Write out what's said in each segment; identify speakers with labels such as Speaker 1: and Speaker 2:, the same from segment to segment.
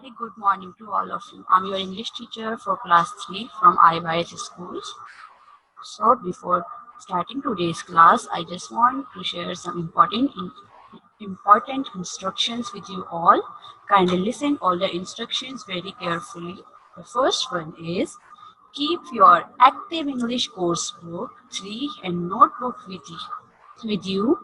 Speaker 1: Very good morning to all of you. I'm your English teacher for class 3 from IYS schools. So before starting today's class, I just want to share some important instructions with you all. Kindly listen all the instructions very carefully. The first one is keep your active English course book 3 and notebook with you.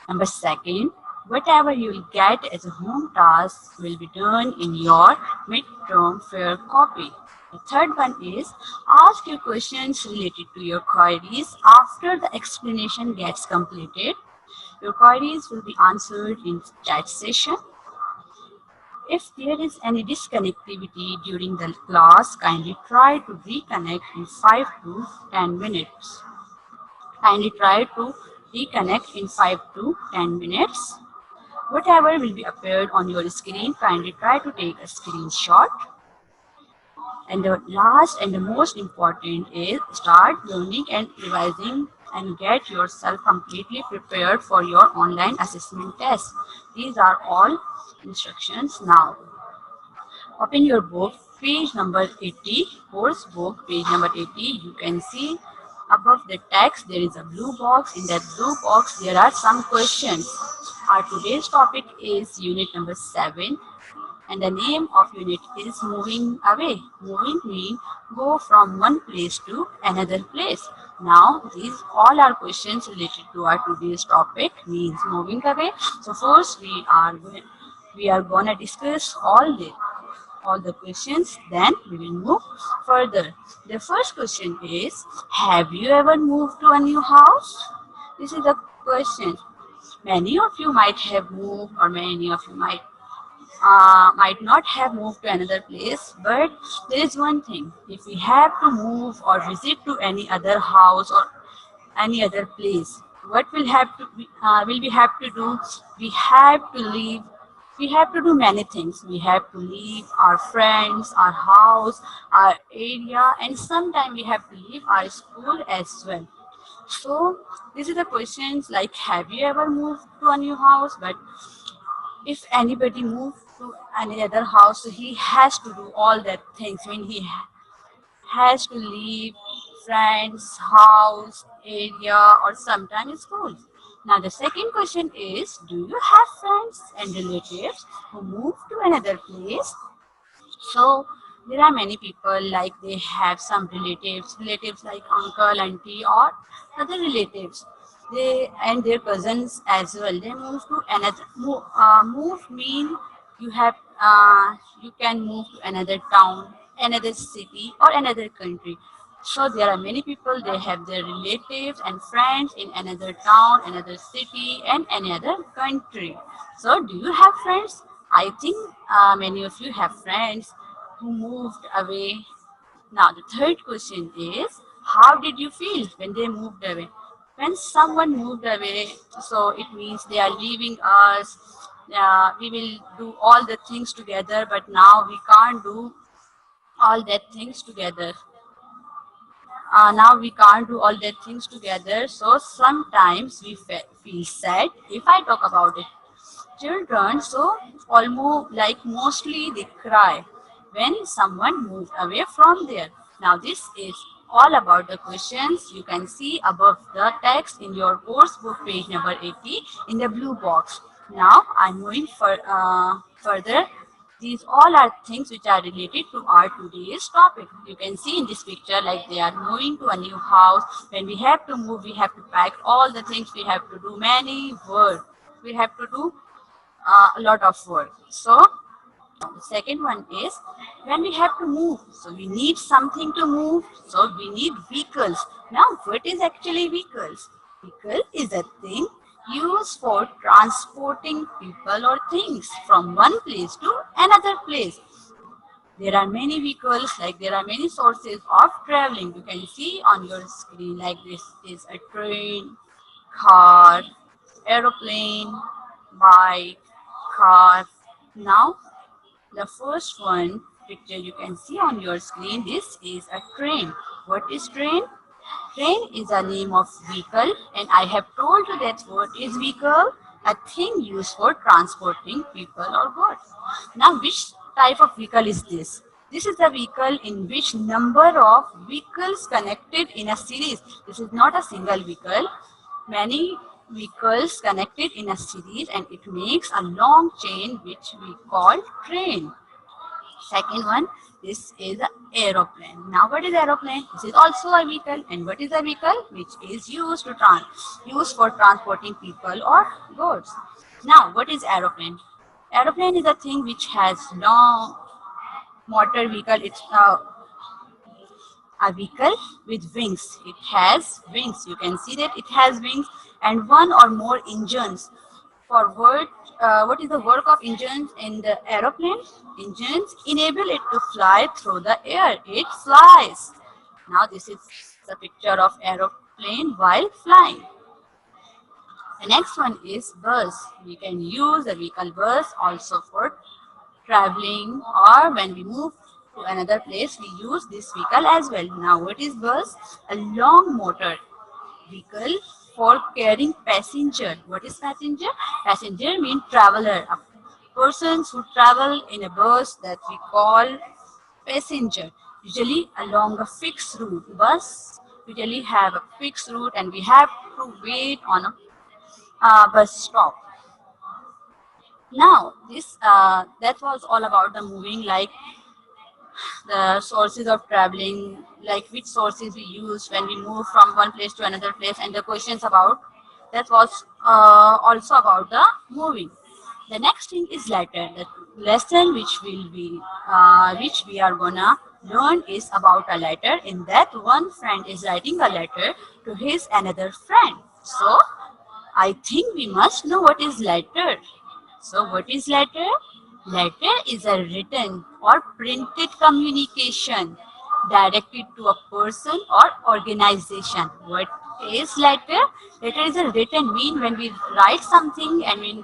Speaker 1: Number second, whatever you will get as a home task will be done in your midterm fair copy. The third one is ask your questions related to your queries after the explanation gets completed. Your queries will be answered in chat session. If there is any disconnectivity during the class, kindly try to reconnect in 5 to 10 minutes. Kindly try to reconnect in 5 to 10 minutes. Whatever will be appeared on your screen, kindly try to take a screenshot. And the last and the most important is start learning and revising and get yourself completely prepared for your online assessment test. These are all instructions now. Open your book, page number 80, course book, page number 80. You can see above the text there is a blue box. In that blue box there are some questions. Our today's topic is unit number 7 and the name of unit is moving away. Moving means go from one place to another place. Now these all are questions related to our today's topic means moving away. So first we are gonna discuss all the questions, then we will move further. The first question is, have you ever moved to a new house? This is the question. Many of you might have moved, or many of you might not have moved to another place, but there is one thing. If we have to move or visit to any other house or any other place, what will we have to do? We have to leave. We have to do many things. We have to leave our friends, our house, our area, and sometimes we have to leave our school as well. So these are the questions like, have you ever moved to a new house? But if anybody moves to any other house, so he has to do all that things. I mean, has to leave friends, house, area, or sometimes school. Now the second question is, do you have friends and relatives who move to another place? So there are many people like they have some relatives like uncle, auntie, or other relatives. They and their cousins as well. They move to another. Move mean you have you can move to another town, another city, or another country. So there are many people. They have their relatives and friends in another town, another city, and another country. So do you have friends? I think many of you have friends who moved away. Now, the third question is, how did you feel when they moved away? When someone moved away, so it means they are leaving us. We will do all the things together, but now we can't do all that things together. Now we can't do all that things together. So sometimes we feel sad. If I talk about it, children, so almost like mostly they cry when someone moved away from there. Now this is all about the questions you can see above the text in your course book page number 80 in the blue box. Now I'm moving further. These all are things which are related to our today's topic. You can see in this picture like they are moving to a new house. When we have to move, we have to pack all the things. We have to do many work. We have to do a lot of work. So the second one is when we have to move. So we need something to move. So we need vehicles. Now what is actually vehicles? Vehicle is a thing used for transporting people or things from one place to another place. There are many vehicles, like there are many sources of traveling. You can see on your screen like this is a train, car, aeroplane, bike, car. Now, the first one picture you can see on your screen, this is a train. What is train? Train is a name of vehicle and I have told you that what is vehicle? A thing used for transporting people or goods. Now, which type of vehicle is this? This is the vehicle in which number of vehicles connected in a series. This is not a single vehicle. Many vehicles connected in a series, and it makes a long chain which we call train. Second one, this is an aeroplane. Now what is aeroplane? This is also a vehicle. And what is a vehicle? Which is used for transporting people or goods. Now what is aeroplane? Aeroplane is a thing which has long motor vehicle. It's a vehicle with wings. It has wings. You can see that it has wings and one or more engines. For what is the work of engines in the aeroplane? Engines enable it to fly through the air. It flies. Now this is the picture of aeroplane while flying. The next one is bus. We can use the vehicle bus also for traveling, or when we move to another place we use this vehicle as well. Now what is bus? A long motor vehicle for carrying passenger. What is passenger? Passenger means traveler. Persons who travel in a bus that we call passenger. Usually along a fixed route. Bus usually have a fixed route and we have to wait on a bus stop. Now this that was all about the moving, like the sources of traveling, like which sources we use when we move from one place to another place, and the questions about that was also about the moving. The next thing is letter. The lesson which we are gonna learn is about a letter. In that, one friend is writing a letter to his another friend. So I think we must know what is letter. So what is letter? Letter is a written or printed communication directed to a person or organization. What is letter? Letter is a written mean when we write something and when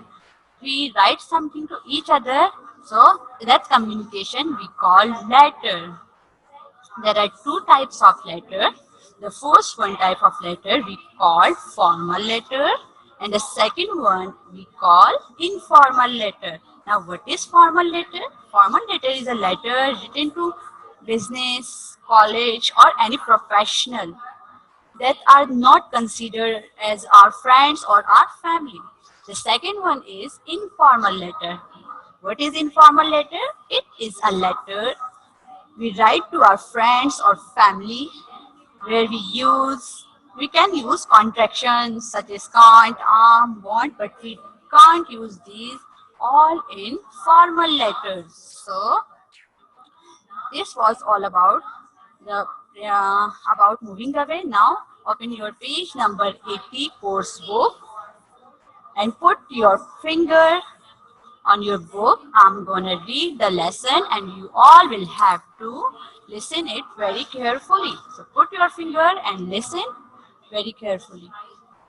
Speaker 1: we write something to each other. So that communication we call letter. There are two types of letter. The first one type of letter we call formal letter, and the second one we call informal letter. Now what is formal letter? Formal letter is a letter written to business, college or any professional that are not considered as our friends or our family. The second one is informal letter. What is informal letter? It is a letter we write to our friends or family where we can use contractions such as can't, want, but we can't use these all in formal letters. So this was all about the about moving away. Now open your page number 80 course book and put your finger on your book. I'm gonna read the lesson and you all will have to listen it very carefully. So put your finger and listen very carefully.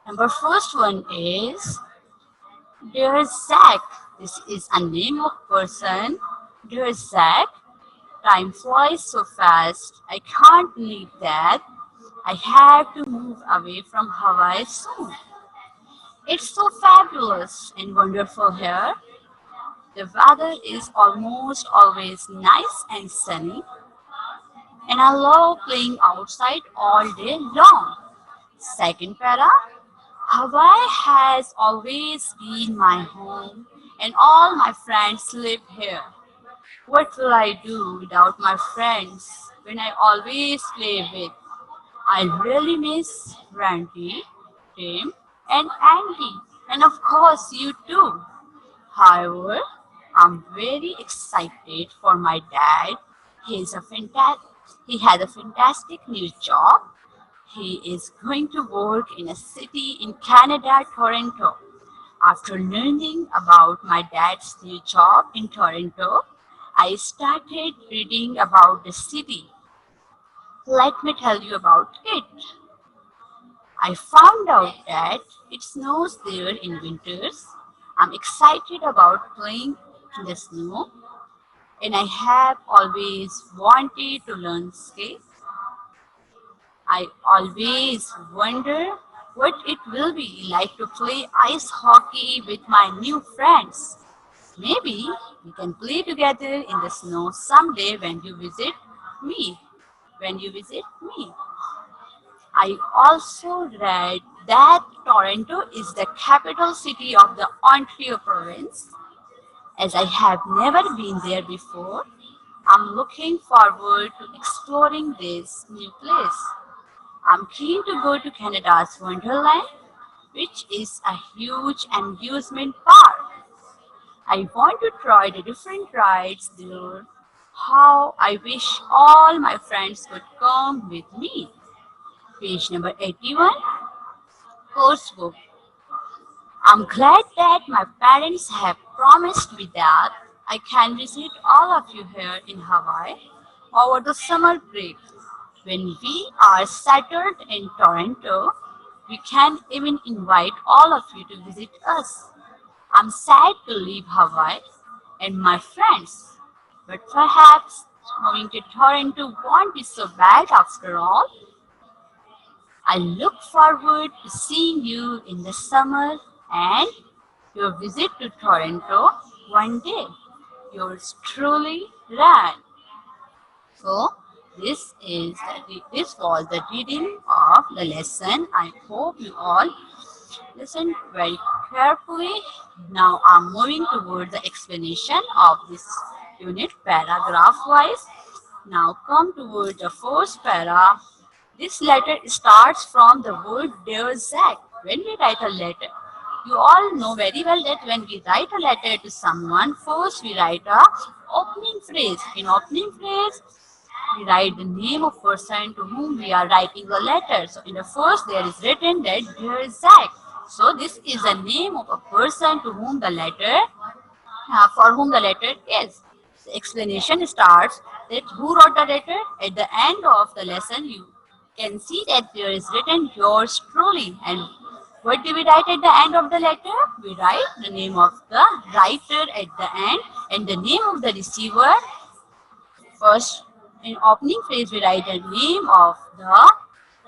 Speaker 1: Number first one is Dear Zach. This is a name of person. Dear Zach, time flies so fast. I can't believe that. I have to move away from Hawaii soon. It's so fabulous and wonderful here. The weather is almost always nice and sunny, and I love playing outside all day long. Second para, Hawaii has always been my home, and all my friends live here. What will I do without my friends when I always play with? I really miss Randy, Tim, and Andy, and of course you too. However, I'm very excited for my dad. He has a fantastic new job. He is going to work in a city in Canada, Toronto. After learning about my dad's new job in Toronto, I started reading about the city. Let me tell you about it. I found out that it snows there in winters. I'm excited about playing in the snow, and I have always wanted to learn skate. I always wonder what it will be like to play ice hockey with my new friends. Maybe we can play together in the snow someday when you visit me. When you visit me. I also read that Toronto is the capital city of the Ontario province. As I have never been there before, I'm looking forward to exploring this new place. I'm keen to go to Canada's Wonderland, which is a huge amusement park. I want to try the different rides there. How I wish all my friends could come with me. Page number 81, Coursebook. I'm glad that my parents have promised me that I can visit all of you here in Hawaii over the summer break. When we are settled in Toronto, we can even invite all of you to visit us. I'm sad to leave Hawaii and my friends, but perhaps moving to Toronto won't be so bad after all. I look forward to seeing you in the summer and your visit to Toronto one day. Yours truly, Ryan. So this was the reading of the lesson. I hope you all listen very carefully. Now I'm moving toward the explanation of this unit paragraph wise. Now come toward the first para. This letter starts from the word dear Zach. When we write a letter, you all know very well that when we write a letter to someone, first we write a opening phrase. In opening phrase, we write the name of person to whom we are writing the letter. So in the first there is written that dear Zach. So this is the name of a person to whom the letter, for whom the letter is. The explanation starts that who wrote the letter. At the end of the lesson, you can see that there is written yours truly. And what do we write at the end of the letter? We write the name of the writer at the end and the name of the receiver. First, in opening phrase, we write the name of the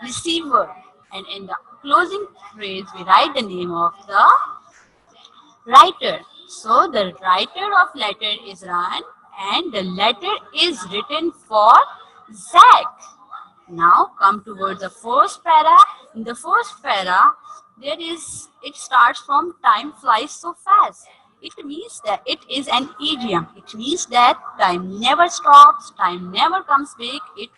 Speaker 1: receiver, and in the closing phrase, we write the name of the writer. So the writer of letter is Ran, and the letter is written for Zach. Now come towards the first para. In the first para, it starts from time flies so fast. It means that it is an idiom. It means that time never stops, time never comes back. It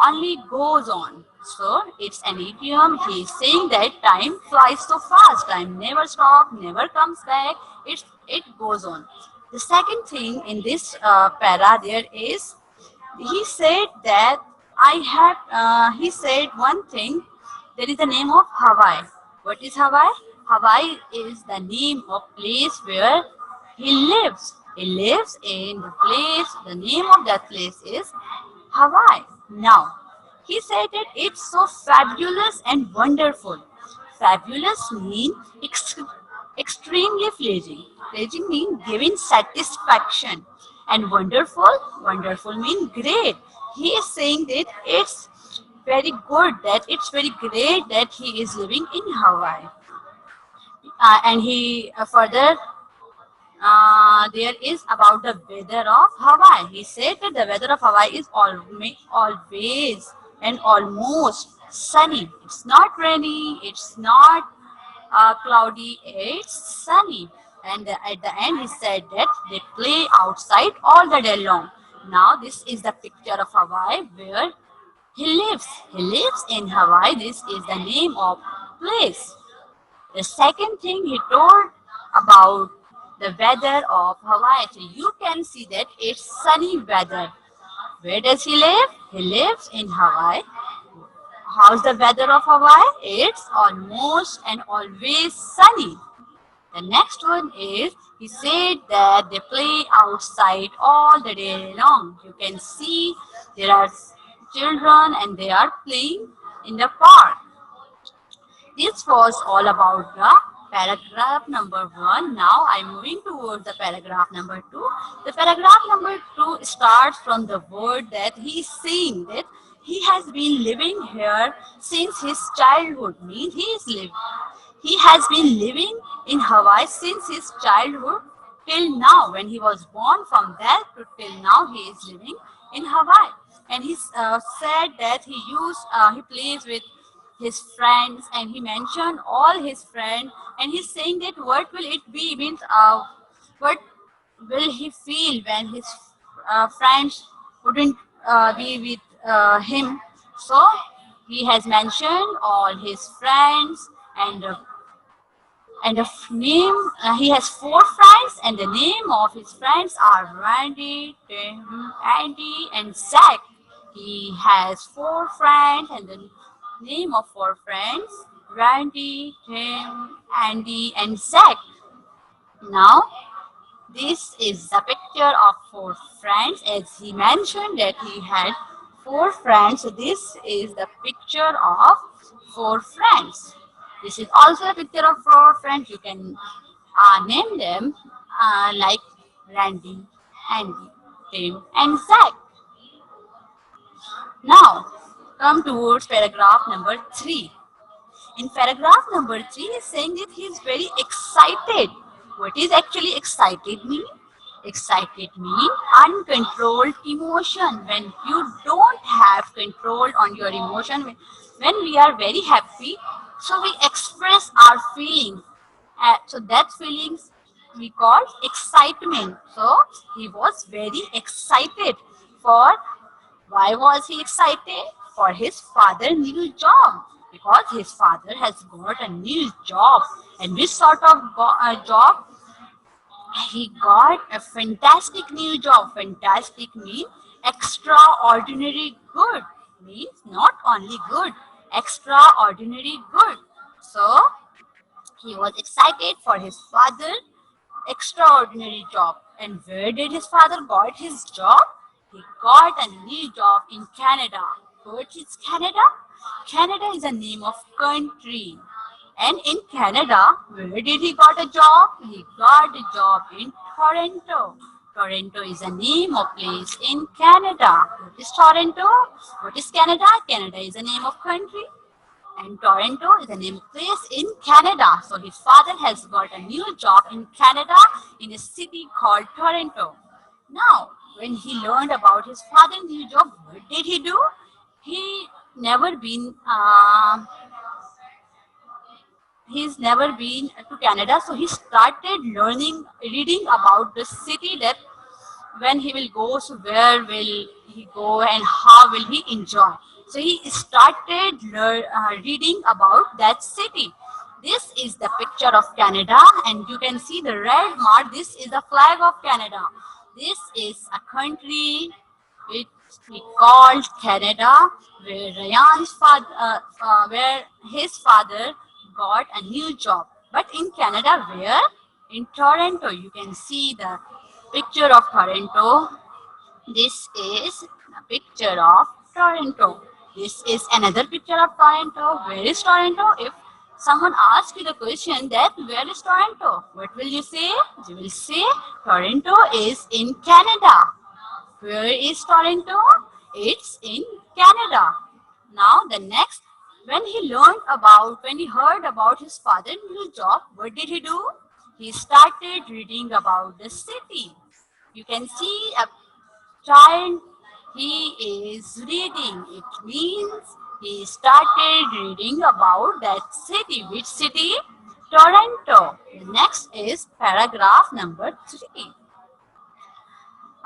Speaker 1: only goes on. So it's an idiom. He is saying that time flies so fast. Time never stops, never comes back. It goes on. The second thing in this para there is he said that he said one thing. There is the name of Hawaii. What is Hawaii? Hawaii is the name of place where he lives. He lives in the place. The name of that place is Hawaii. Now, he said that it's so fabulous and wonderful. Fabulous means extremely pleasing. Pleasing means giving satisfaction. And wonderful means great. He is saying that it's very good, that it's very great that he is living in Hawaii. And he further there is about the weather of Hawaii. He said that the weather of Hawaii is always and almost sunny. It's not rainy, it's not cloudy, it's sunny. And at the end, he said that they play outside all the day long. Now, this is the picture of Hawaii where he lives. He lives in Hawaii. This is the name of place. The second thing he told about the weather of Hawaii. So you can see that it's sunny weather. Where does he live? He lives in Hawaii. How's the weather of Hawaii? It's almost and always sunny. The next one is, he said that they play outside all the day long. You can see there are children and they are playing in the park. This was all about the paragraph number 1. Now I'm moving towards the paragraph number 2. The paragraph number 2 starts from the word that he is saying that he has been living here since his childhood. Means He has been living in Hawaii since his childhood till now. When he was born, from there to till now, he is living in Hawaii. And he said that he plays with his friends, and he mentioned all his friends, and he's saying that what will it be, means what will he feel when his friends wouldn't be with him. So he has mentioned all his friends, and the name, he has four friends, and the name of his friends are Randy, Tim, Andy, and Zach. He has four friends, and the name of four friends, Randy, Tim, Andy, and Zach. Now, this is the picture of four friends, as he mentioned that he had four friends. So this is the picture of four friends. This is also a picture of four friends. You can name them like Randy, Andy, Tim, and Zach. Now, come towards paragraph number 3. In paragraph number 3, he's saying that he's very excited. What is actually excited mean? Excited mean uncontrolled emotion. When you don't have control on your emotion, when we are very happy, so we express our feeling. So that feelings we call excitement. So he was very excited for, why was he excited? For his father's new job. Because his father has got a new job. And which sort of job? He got a fantastic new job. Fantastic means extraordinary good. Means not only good, extraordinary good. So he was excited for his father extraordinary job. And where did his father got his job? He got a new job in Canada. What is Canada? Canada is a name of country. And in Canada, where did he got a job? He got a job in Toronto. Toronto is a name of place in Canada. What is Toronto? What is Canada? Canada is a name of country. And Toronto is a name of place in Canada. So his father has got a new job in Canada in a city called Toronto. Now, when he learned about his father's new job, what did he do? He never been he's never been to Canada, so he started reading about the city, that when he will go, so where will he go and how will he enjoy. So he started reading about that city. This is the picture of Canada, and you can see the red mark. This is the flag of Canada. This is a country which we called Canada, where where his father got a new job. But in Canada, where? In Toronto. You can see the picture of Toronto. This is a picture of Toronto. This is another picture of Toronto. Where is Toronto? If someone asks you the question that where is Toronto, what will you say? You will say Toronto is in Canada. Where is Toronto? It's in Canada. Now the next, when he heard about his father's new job, what did he do? He started reading about the city. You can see a child, he is reading. It means he started reading about that city. Which city? Toronto. The next is paragraph number 3.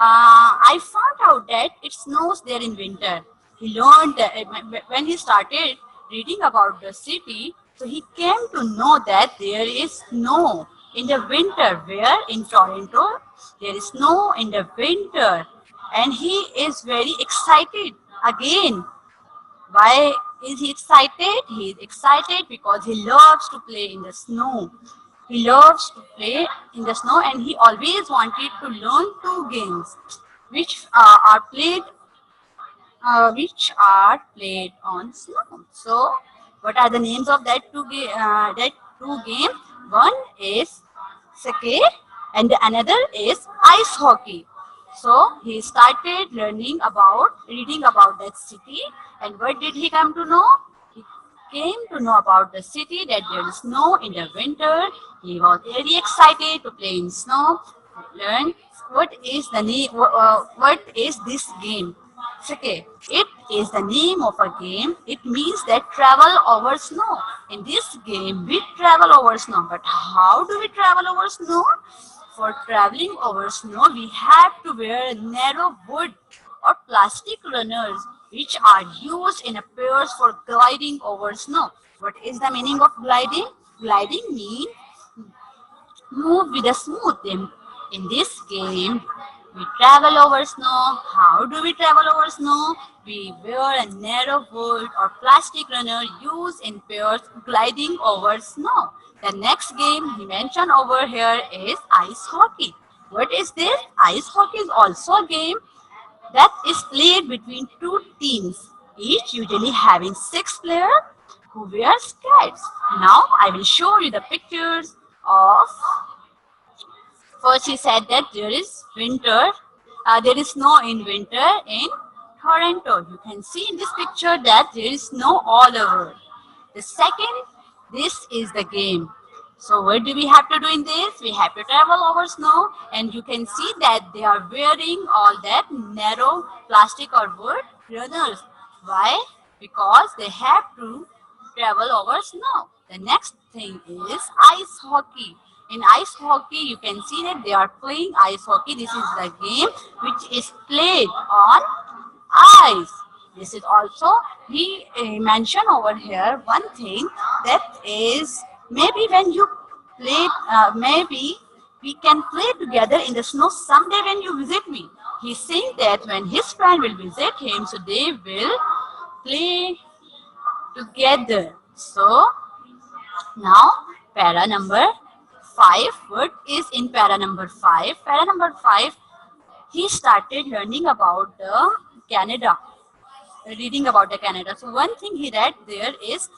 Speaker 1: I found out that it snows there in winter. He learned that when he started reading about the city, so he came to know that there is snow in the winter. Where? In Toronto, there is snow in the winter. And he is very excited again. Why is he excited? He is excited because he loves to play in the snow. He loves to play in the snow, and he always wanted to learn two games which are played on snow. So, what are the names of that two games? One is skate, and the another is ice hockey. So he started reading about that city, and what did he come to know? came to know about the city that there is snow in the winter. He was very excited to play in snow. Learn what is the name. What is this game? Okay, it is the name of a game. It means that travel over snow. In this game, we travel over snow. But how do we travel over snow? For traveling over snow, we have to wear narrow wood or plastic runners which are used in pairs for gliding over snow. What is the meaning of gliding? Gliding means move with a smooth tempo. In this game, we travel over snow. How do we travel over snow? We wear a narrow wood or plastic runner used in pairs gliding over snow. The next game he mentioned over here is ice hockey. What is this? Ice hockey is also a game that is played between two teams, each usually having 6 players who wear skates. Now I will show you the pictures of. First, he said that there is winter, there is snow in winter in Toronto. You can see in this picture that there is snow all over. The second, this is the game. So what do we have to do in this? We have to travel over snow, and you can see that they are wearing all that narrow plastic or wood runners. Why? Because they have to travel over snow. The next thing is ice hockey. In ice hockey, you can see that they are playing ice hockey. This is the game which is played on ice. This is also, he mentioned over here one thing that is maybe when you play, maybe we can play together in the snow someday when you visit me. He's saying that when his friend will visit him, so they will play together. So now para number 5. What is in para number 5? Para number 5, he started learning about the Canada, reading about the Canada. So one thing he read there is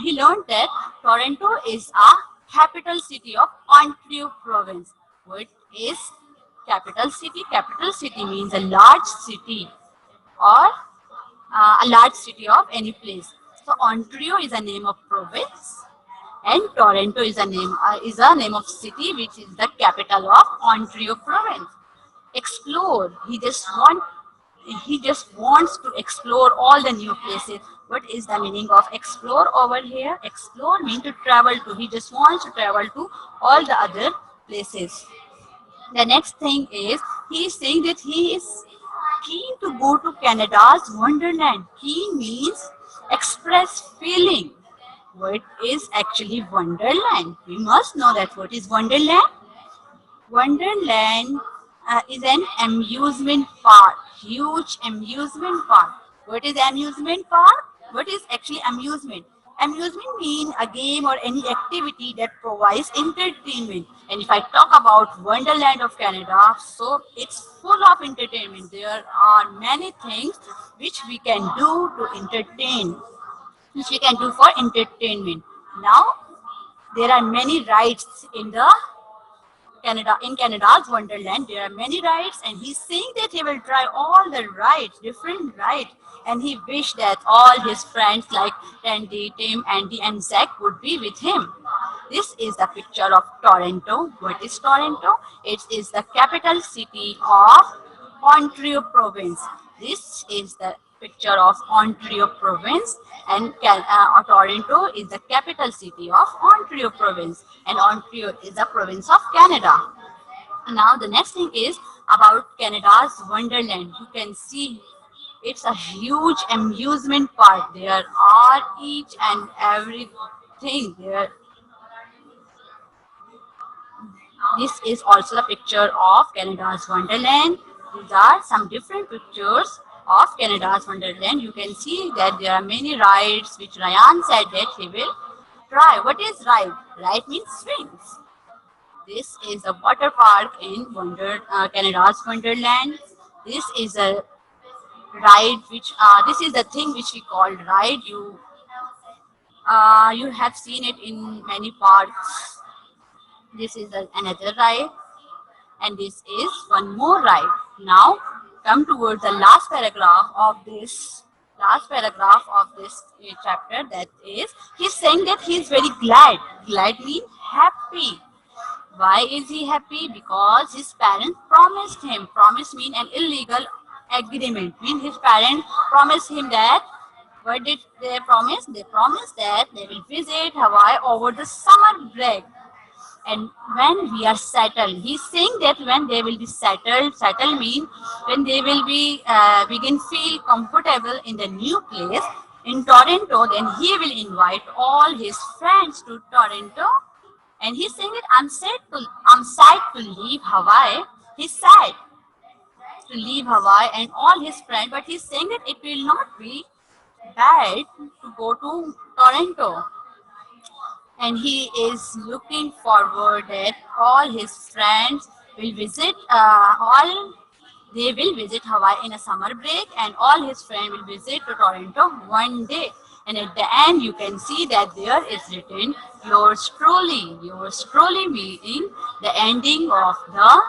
Speaker 1: he learned that Toronto is a capital city of Ontario province. What is capital city? Capital city means a large city or a large city of any place. So Ontario is a name of province, and Toronto is a name of city which is the capital of Ontario province. Explore. He just wants to explore all the new places. What is the meaning of explore over here? Explore means to travel to. He just wants to travel to all the other places. The next thing is he is saying that he is keen to go to Canada's Wonderland. Keen means express feeling. What is actually Wonderland? We must know that what is Wonderland. Wonderland is an amusement park, huge amusement park. What is amusement park? What is actually amusement? Amusement means a game or any activity that provides entertainment. And if I talk about Wonderland of Canada, so it's full of entertainment. There are many things which we can do to entertain, which we can do for entertainment. Now, there are many rides in the Canada, in Canada's Wonderland, there are many rides, and he's saying that he will try all the rides, different rides, and he wished that all his friends like Randy, Tim, Andy, and Zach would be with him. This is the picture of Toronto. What is Toronto? It is the capital city of Ontario province. This is the picture of Ontario province, and Toronto is the capital city of Ontario province, and Ontario is a province of Canada. Now the next thing is about Canada's Wonderland. You can see it's a huge amusement park. There are each and everything there. This is also the picture of Canada's Wonderland. These are some different pictures of Canada's Wonderland. You can see that there are many rides which Ryan said that he will try. What is ride? Ride means swings. This is a water park in Canada's Wonderland. This is a ride which this is the thing which we call ride. You have seen it in many parks. This is another ride, and this is one more ride. Now come towards the last paragraph of this last paragraph of this chapter, that is, he's saying that he's very glad. Glad means happy. Why is he happy? Because his parents promised him. Promise mean an illegal agreement. Mean his parents promised him that. What did they promise? They promised that they will visit Hawaii over the summer break. And when we are settled, he's saying that when they will be settled mean when they will be begin feel comfortable in the new place in Toronto, then he will invite all his friends to Toronto. And he's saying that I'm sad to leave Hawaii. He's sad to leave Hawaii and all his friends, but he's saying that it will not be bad to go to Toronto. And he is looking forward that all his friends will visit all they will visit Hawaii in a summer break, and all his friends will visit to Toronto one day. And at the end, you can see that there is written yours truly meaning the ending of the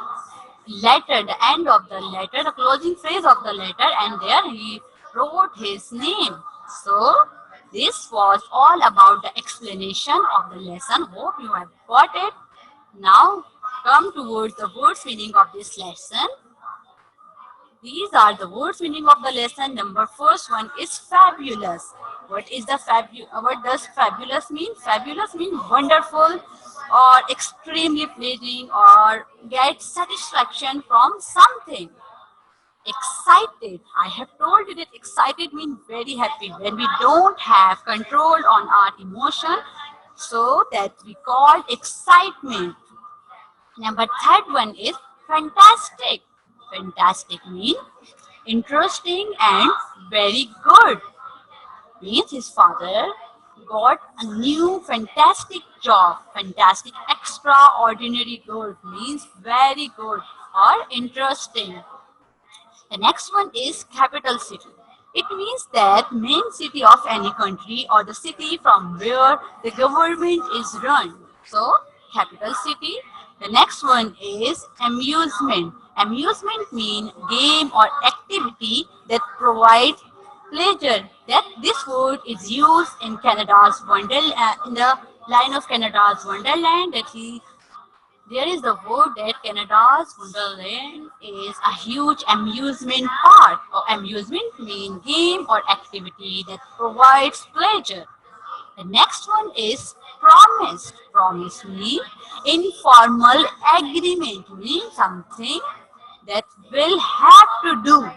Speaker 1: letter, the end of the letter, the closing phrase of the letter, and there he wrote his name. So this was all about the explanation of the lesson. Hope you have got it. Now come towards the words meaning of this lesson. These are the words meaning of the lesson. Number first one is fabulous. What is the what does fabulous mean? Fabulous means wonderful or extremely pleasing or get satisfaction from something. Excited. I have told you that excited means very happy. When we don't have control on our emotion, so that we call excitement. Number third one is fantastic. Fantastic means interesting and very good. Means his father got a new fantastic job. Fantastic, extraordinary good means very good or interesting. The next one is capital city. It means that main city of any country or the city from where the government is run. So, capital city. The next one is amusement. Amusement means game or activity that provides pleasure. That this word is used in Canada's in the line of Canada's Wonderland, that he there is the word that Canada's Wonderland is a huge amusement park. Or amusement means game or activity that provides pleasure. The next one is promise. Promise means informal agreement, means something that will have to do.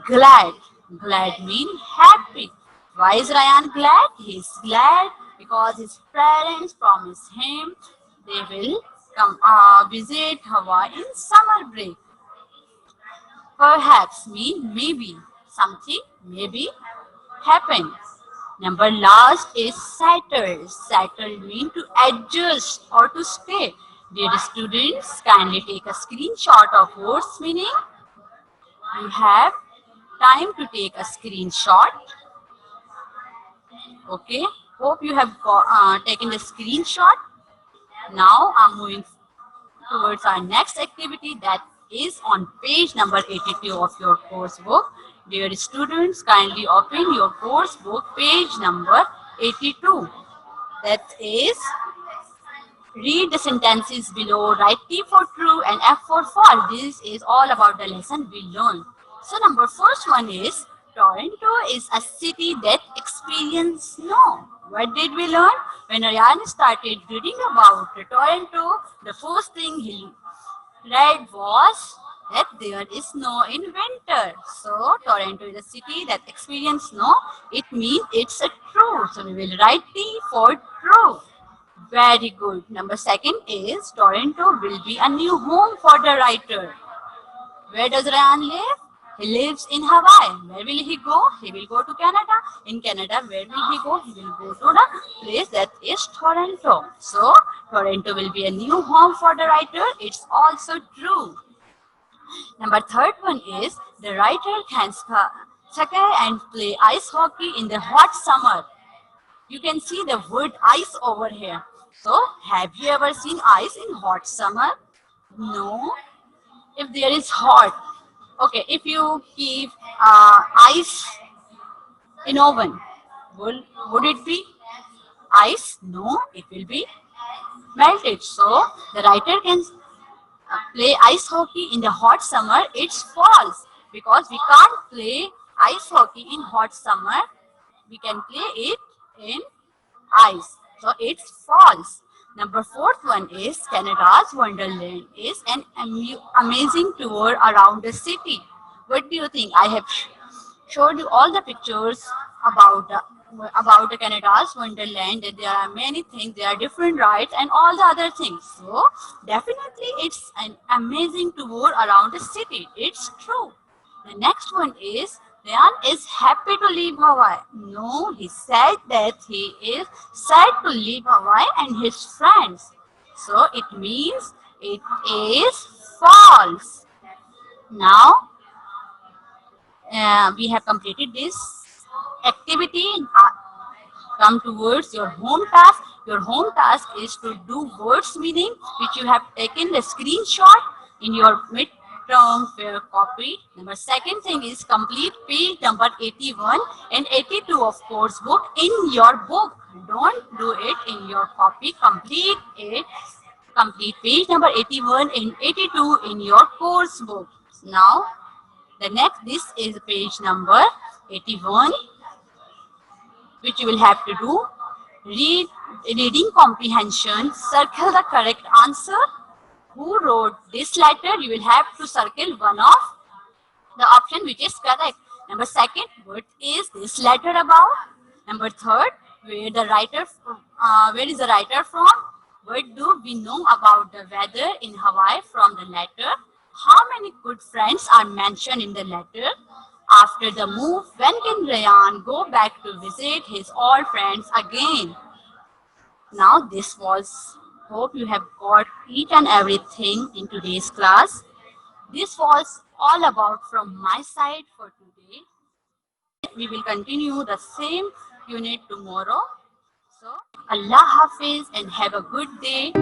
Speaker 1: Glad. Glad means happy. Why is Ryan glad? He's glad because his parents promised him they will come visit Hawaii in summer break. Perhaps mean maybe. Something maybe happen. Number last is settle. Settle mean to adjust or to stay. Dear students, kindly take a screenshot of words meaning. You have time to take a screenshot. Okay, hope you have taken the screenshot. Now I'm moving towards our next activity, that is on page number 82 of your course book. Dear students, kindly open your course book, page number 82. That is, read the sentences below, write T for true and F for false. This is all about the lesson we learned. So number first one is, Toronto is a city that experiences snow. What did we learn? When Ryan started reading about Toronto, the first thing he read was that there is snow in winter. So Toronto is a city that experiences snow. It means it's a true. So we will write T for true. Very good. Number second is, Toronto will be a new home for the writer. Where does Ryan live? He lives in Hawaii. Where will he go? He will go to Canada. In Canada, where will he go? He will go to the place that is Toronto. So, Toronto will be a new home for the writer. It's also true. Number third one is, the writer can ski and play ice hockey in the hot summer. You can see the word ice over here. So, have you ever seen ice in hot summer? No. If there is hot, okay, if you keep ice in oven? Would it be ice? No, it will be melted. So the writer can play ice hockey in the hot summer. It's false because we can't play ice hockey in hot summer. We can play it in ice. So it's false. Number fourth one is Canada's Wonderland is an amazing tour around the city. What do you think? I have showed you all the pictures about the Canada's Wonderland. That there are many things, there are different rides and all the other things. So definitely it's an amazing tour around the city. It's true. The next one is Ryan is happy to leave Hawaii. No, he said that he is sad to leave Hawaii and his friends. So it means it is false. Now we have completed this activity. Come towards your home task. Your home task is to do words meaning, which you have taken the screenshot in your midterm fair copy. Number second thing is complete page number 81 and 82 of course book in your book. Don't do it in your copy. Complete it. Complete page number 81 and 82 in your course book. Now, this is page number 81, which you will have to do. Reading comprehension. Circle the correct answer. Who wrote this letter? You will have to circle one of the option which is correct. Number second, what is this letter about? Number third, where is the writer from? What do we know about the weather in Hawaii from the letter? How many good friends are mentioned in the letter? After the move, when can Ryan go back to visit his old friends again? Now this was, hope you have got each and everything in today's class. This was all about from my side for today. We will continue the same unit tomorrow. So Allah Hafiz and have a good day.